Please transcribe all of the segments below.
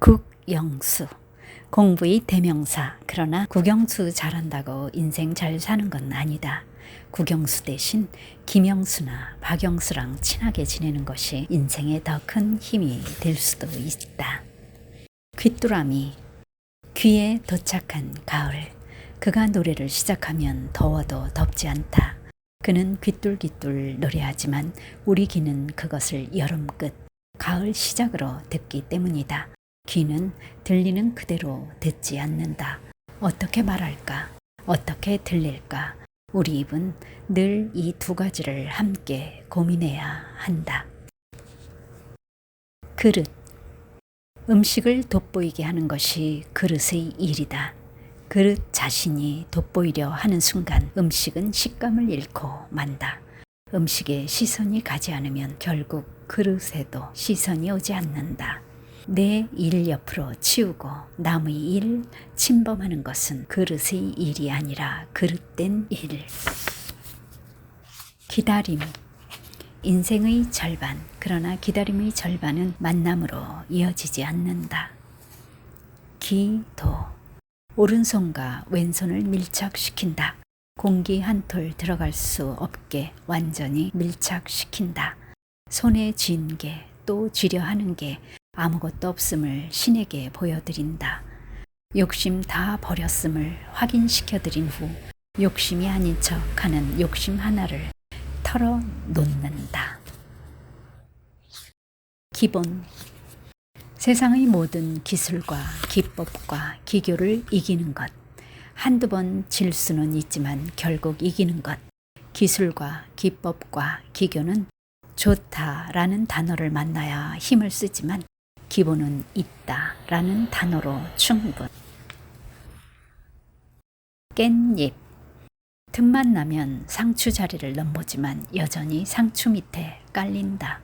국영수. 공부의 대명사. 그러나 국영수 잘한다고 인생 잘 사는 건 아니다. 국영수 대신 김영수나 박영수랑 친하게 지내는 것이 인생에 더 큰 힘이 될 수도 있다. 귀뚜라미. 귀에 도착한 가을. 그가 노래를 시작하면 더워도 덥지 않다. 그는 귀뚤귀뚤 노래하지만 우리 귀는 그것을 여름 끝, 가을 시작으로 듣기 때문이다. 귀는 들리는 그대로 듣지 않는다. 어떻게 말할까? 어떻게 들릴까? 우리 입은 늘 이 두 가지를 함께 고민해야 한다. 그릇. 음식을 돋보이게 하는 것이 그릇의 일이다. 그릇 자신이 돋보이려 하는 순간 음식은 식감을 잃고 만다. 음식에 시선이 가지 않으면 결국 그릇에도 시선이 오지 않는다. 내 일 옆으로 치우고 남의 일 침범하는 것은 그릇의 일이 아니라 그릇된 일. 기다림. 인생의 절반, 그러나 기다림의 절반은 만남으로 이어지지 않는다. 기도. 오른손과 왼손을 밀착시킨다. 공기 한 톨 들어갈 수 없게 완전히 밀착시킨다. 손에 쥔 게 또 쥐려 하는 게 아무것도 없음을 신에게 보여드린다. 욕심 다 버렸음을 확인시켜드린 후 욕심이 아닌 척하는 욕심 하나를 털어놓는다. 기본. 세상의 모든 기술과 기법과 기교를 이기는 것. 한두 번 질 수는 있지만 결국 이기는 것. 기술과 기법과 기교는 좋다라는 단어를 만나야 힘을 쓰지만 기본은 있다라는 단어로 충분. 깻잎. 틈만 나면 상추 자리를 넘보지만 여전히 상추 밑에 깔린다.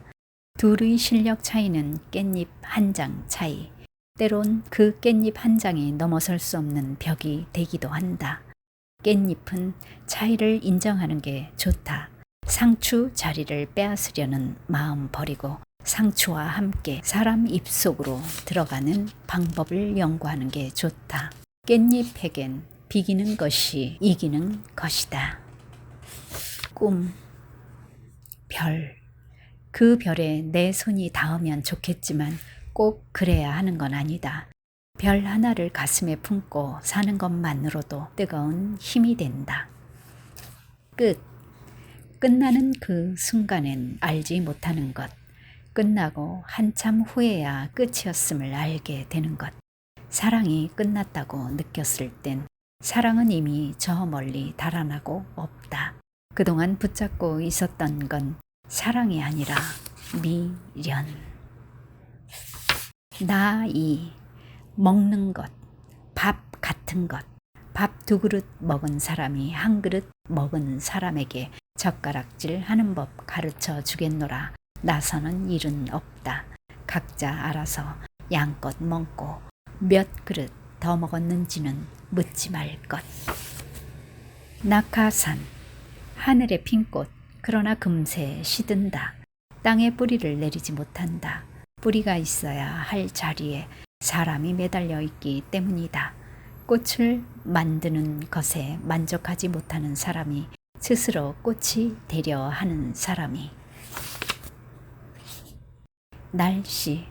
둘의 실력 차이는 깻잎 한 장 차이. 때론 그 깻잎 한 장이 넘어설 수 없는 벽이 되기도 한다. 깻잎은 차이를 인정하는 게 좋다. 상추 자리를 빼앗으려는 마음 버리고 상추와 함께 사람 입속으로 들어가는 방법을 연구하는 게 좋다. 깻잎에겐 비기는 것이 이기는 것이다. 꿈. 별. 그 별에 내 손이 닿으면 좋겠지만 꼭 그래야 하는 건 아니다. 별 하나를 가슴에 품고 사는 것만으로도 뜨거운 힘이 된다. 끝. 끝나는 그 순간엔 알지 못하는 것. 끝나고 한참 후에야 끝이었음을 알게 되는 것. 사랑이 끝났다고 느꼈을 땐 사랑은 이미 저 멀리 달아나고 없다. 그동안 붙잡고 있었던 건 사랑이 아니라 미련. 나이. 먹는 것. 밥 같은 것. 밥 두 그릇 먹은 사람이 한 그릇 먹은 사람에게 젓가락질 하는 법 가르쳐 주겠노라. 나서는 일은 없다. 각자 알아서 양껏 먹고 몇 그릇 더 먹었는지는 묻지 말 것. 낙하산. 하늘에 핀 꽃. 그러나 금세 시든다. 땅에 뿌리를 내리지 못한다. 뿌리가 있어야 할 자리에 사람이 매달려 있기 때문이다. 꽃을 만드는 것에 만족하지 못하는 사람이 스스로 꽃이 되려 하는 사람이. 날씨.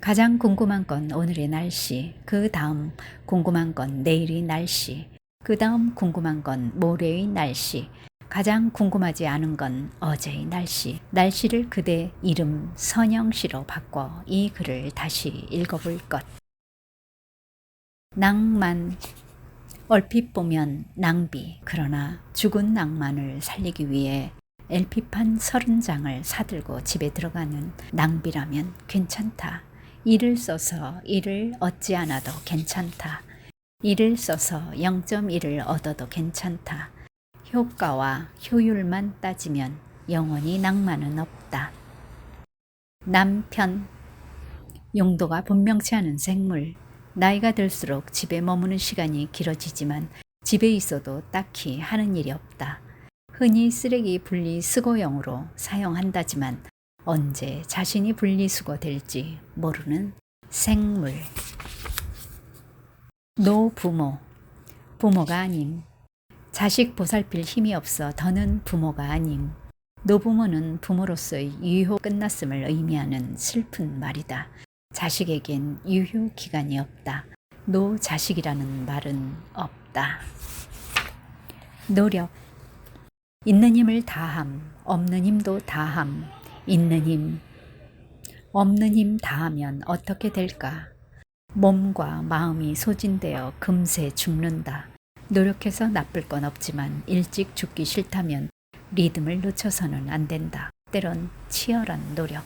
가장 궁금한 건 오늘의 날씨, 그 다음 궁금한 건 내일의 날씨, 그 다음 궁금한 건 모레의 날씨, 가장 궁금하지 않은 건 어제의 날씨. 날씨를 그대 이름 선영씨로 바꿔 이 글을 다시 읽어볼 것. 낭만. 얼핏 보면 낭비. 그러나 죽은 낭만을 살리기 위해 LP판 30장을 사들고 집에 들어가는 낭비라면 괜찮다. 일을 써서 일을 얻지 않아도 괜찮다. 일을 써서 0.1을 얻어도 괜찮다. 효과와 효율만 따지면 영원히 낭만은 없다. 남편. 용도가 분명치 않은 생물. 나이가 들수록 집에 머무는 시간이 길어지지만 집에 있어도 딱히 하는 일이 없다. 흔히 쓰레기 분리수거용으로 사용한다지만 언제 자신이 분리수거 될지 모르는 생물. 노부모, 부모가 아님. 자식 보살필 힘이 없어 더는 부모가 아님. 노부모는 부모로서의 유효 끝났음을 의미하는 슬픈 말이다. 자식에겐 유효 기간이 없다. 노자식이라는 말은 없다. 노력, 있는 힘을 다함, 없는 힘도 다함. 있는 힘, 없는 힘 다하면 어떻게 될까? 몸과 마음이 소진되어 금세 죽는다. 노력해서 나쁠 건 없지만 일찍 죽기 싫다면 리듬을 놓쳐서는 안 된다. 때론 치열한 노력,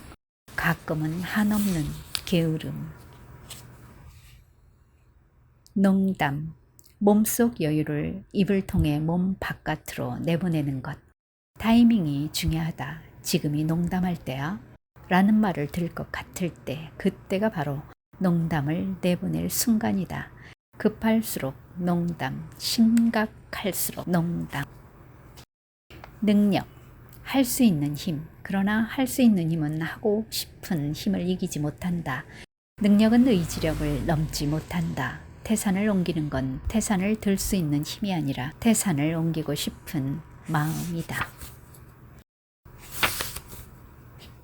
가끔은 한없는 게으름. 농담, 몸속 여유를 입을 통해 몸 바깥으로 내보내는 것. 타이밍이 중요하다. 지금이 농담할 때야? 라는 말을 들을 것 같을 때, 그때가 바로 농담을 내보낼 순간이다. 급할수록 농담, 심각할수록 농담. 능력, 할 수 있는 힘. 그러나 할 수 있는 힘은 하고 싶은 힘을 이기지 못한다. 능력은 의지력을 넘지 못한다. 태산을 옮기는 건 태산을 들 수 있는 힘이 아니라 태산을 옮기고 싶은 마음이다.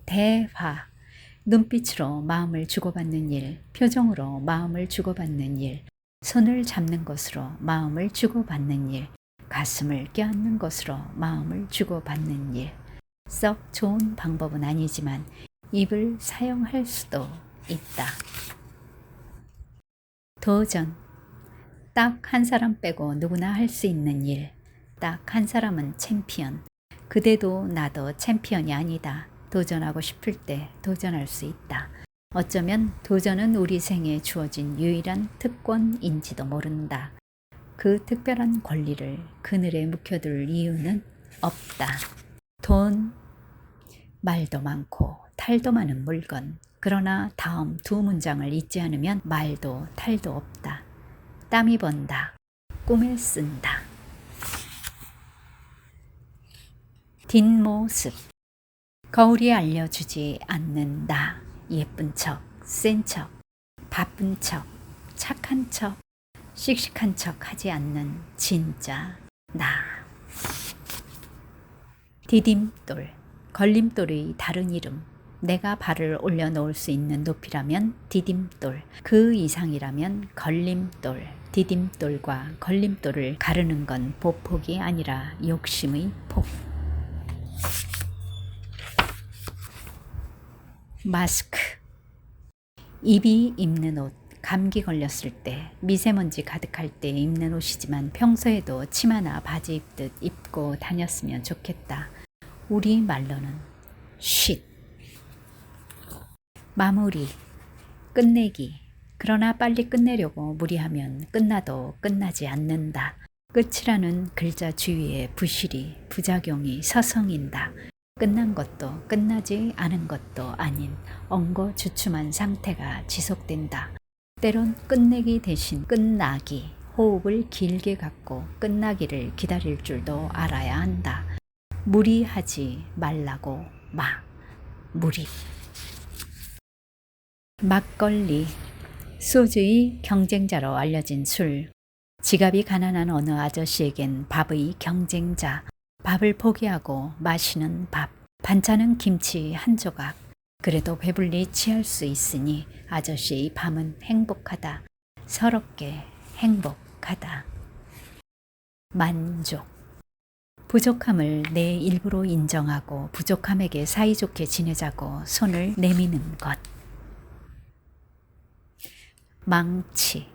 대화, 눈빛으로 마음을 주고받는 일, 표정으로 마음을 주고받는 일, 손을 잡는 것으로 마음을 주고받는 일, 가슴을 껴안는 것으로 마음을 주고받는 일. 썩 좋은 방법은 아니지만 입을 사용할 수도 있다. 도전, 딱 한 사람 빼고 누구나 할 수 있는 일. 딱 한 사람은 챔피언. 그대도 나도 챔피언이 아니다. 도전하고 싶을 때 도전할 수 있다. 어쩌면 도전은 우리 생에 주어진 유일한 특권인지도 모른다. 그 특별한 권리를 그늘에 묵혀둘 이유는 없다. 돈, 말도 많고 탈도 많은 물건. 그러나 다음 두 문장을 잊지 않으면 말도 탈도 없다. 땀이 번다. 꿈에 쓴다. 뒷모습, 거울이 알려주지 않는 나. 예쁜 척, 센 척, 바쁜 척, 착한 척, 씩씩한 척 하지 않는 진짜 나. 디딤돌, 걸림돌의 다른 이름. 내가 발을 올려놓을 수 있는 높이라면 디딤돌, 그 이상이라면 걸림돌. 디딤돌과 걸림돌을 가르는 건 보폭이 아니라 욕심의 폭. 마스크, 입이 입는 옷. 감기 걸렸을 때, 미세먼지 가득할 때 입는 옷이지만 평소에도 치마나 바지 입듯 입고 다녔으면 좋겠다. 우리 말로는 쉿. 마무리, 끝내기. 그러나 빨리 끝내려고 무리하면 끝나도 끝나지 않는다. 끝이라는 글자 주위에 부실이, 부작용이 서성인다. 끝난 것도 끝나지 않은 것도 아닌 엉거주춤한 상태가 지속된다. 때론 끝내기 대신 끝나기, 호흡을 길게 갖고 끝나기를 기다릴 줄도 알아야 한다. 무리하지 말라고 무리. 막걸리, 소주의 경쟁자로 알려진 술. 지갑이 가난한 어느 아저씨에겐 밥의 경쟁자. 밥을 포기하고 마시는 밥. 반찬은 김치 한 조각. 그래도 배불리 취할 수 있으니 아저씨의 밤은 행복하다. 서럽게 행복하다. 만족, 부족함을 내 일부로 인정하고 부족함에게 사이좋게 지내자고 손을 내미는 것. 망치,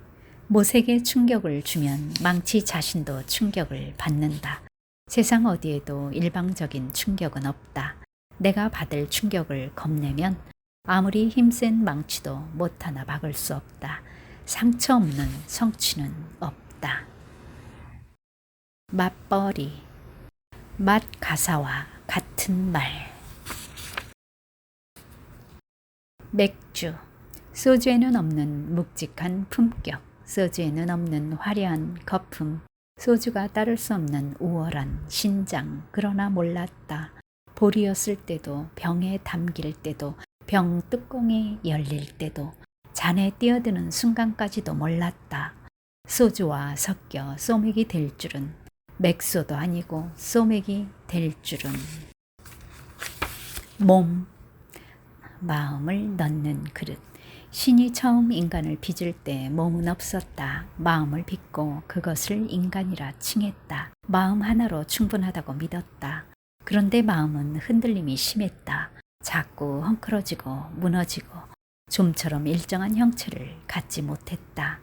못에게 충격을 주면 망치 자신도 충격을 받는다. 세상 어디에도 일방적인 충격은 없다. 내가 받을 충격을 겁내면 아무리 힘센 망치도 못 하나 박을 수 없다. 상처 없는 성취는 없다. 맞벌이, 맛 가사와 같은 말. 맥주, 소주에는 없는 묵직한 품격, 소주에는 없는 화려한 거품, 소주가 따를 수 없는 우월한 신장. 그러나 몰랐다. 볼이었을 때도, 병에 담길 때도, 병 뚜껑이 열릴 때도, 잔에 뛰어드는 순간까지도 몰랐다. 소주와 섞여 소맥이 될 줄은, 맥소도 아니고 소맥이 될 줄은. 몸, 마음을 넣는 그릇. 신이 처음 인간을 빚을 때 몸은 없었다. 마음을 빚고 그것을 인간이라 칭했다. 마음 하나로 충분하다고 믿었다. 그런데 마음은 흔들림이 심했다. 자꾸 헝클어지고 무너지고 좀처럼 일정한 형체를 갖지 못했다.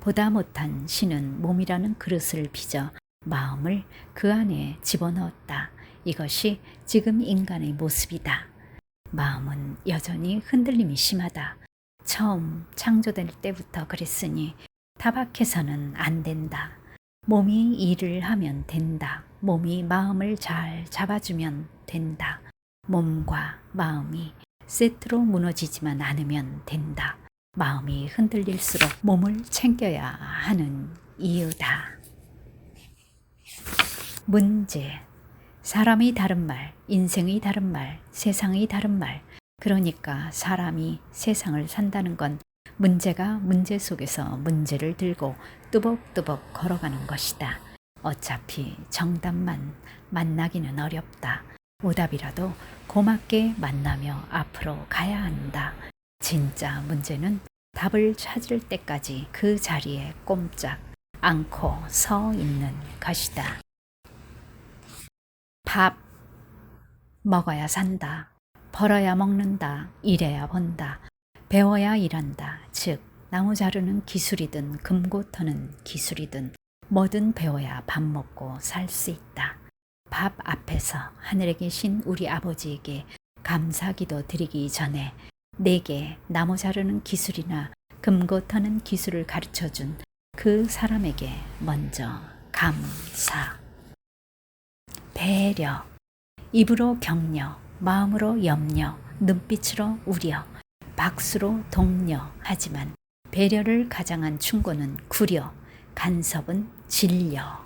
보다 못한 신은 몸이라는 그릇을 빚어 마음을 그 안에 집어넣었다. 이것이 지금 인간의 모습이다. 마음은 여전히 흔들림이 심하다. 처음 창조될 때부터 그랬으니 타박해서는 안 된다. 몸이 일을 하면 된다. 몸이 마음을 잘 잡아주면 된다. 몸과 마음이 세트로 무너지지만 않으면 된다. 마음이 흔들릴수록 몸을 챙겨야 하는 이유다. 문제. 사람이 다른 말, 인생이 다른 말, 세상이 다른 말. 그러니까 사람이 세상을 산다는 건 문제가 문제 속에서 문제를 들고 뚜벅뚜벅 걸어가는 것이다. 어차피 정답만 만나기는 어렵다. 오답이라도 고맙게 만나며 앞으로 가야 한다. 진짜 문제는 답을 찾을 때까지 그 자리에 꼼짝 않고 서 있는 것이다. 밥 먹어야 산다. 벌어야 먹는다. 일해야 번다. 배워야 일한다. 즉 나무 자르는 기술이든 금고 터는 기술이든 뭐든 배워야 밥 먹고 살 수 있다. 밥 앞에서 하늘에 계신 우리 아버지에게 감사기도 드리기 전에 내게 나무 자르는 기술이나 금고 터는 기술을 가르쳐준 그 사람에게 먼저 감사. 배려. 입으로 격려, 마음으로 염려, 눈빛으로 우려, 박수로 독려. 하지만 배려를 가장한 충고는 구려, 간섭은 진려.